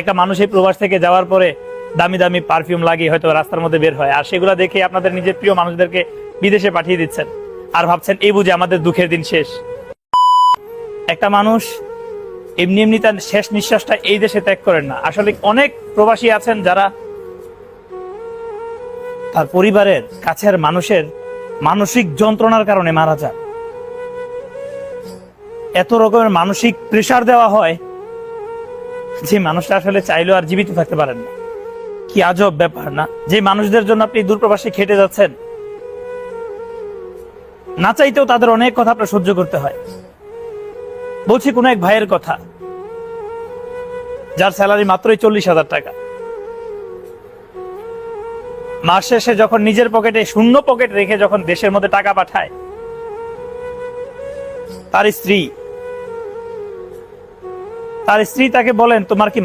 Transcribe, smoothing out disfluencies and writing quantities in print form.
একটা মানুষ এই প্রবাস থেকে যাওয়ার পরে দামি দামি পারফিউম লাগিয়ে হয়তো রাস্তার মধ্যে বের হয়, আর সেগুলো দেখে আপনাদের নিজের প্রিয় মানুষদেরকে বিদেশে পাঠিয়ে দিচ্ছেন আর ভাবছেন এই বুঝে আমাদের দুঃখের দিন শেষ। একটা মানুষ এমনি এমনি তার শেষ নিঃশ্বাসটা এই দেশে ত্যাগ করেন না। আসলে অনেক প্রবাসী আছেন যারা তার পরিবারের কাছের মানুষের মানসিক যন্ত্রণার কারণে মারা যান। এত রকমের মানসিক প্রেসার দেওয়া হয় যে মানুষটা আসলে চাইলেও আর জীবিত থাকতে পারেন না। কি আজব ব্যাপার না, যে মানুষদের জন্য আপনি দূরপ্রবাসে খেটে যাচ্ছেন, না চাইতেও তাদের অনেক কথা আপনার সহ্য করতে হয়। বলছি কোন এক ভাইয়ের কথা, যার স্যালারি মাত্রই 40,000 টাকা। মাস শেষে যখন নিজের পকেটে শূন্য পকেট রেখে যখন দেশের মধ্যে টাকা পাঠায়, তার স্ত্রী তাকে বলেন তোমার কি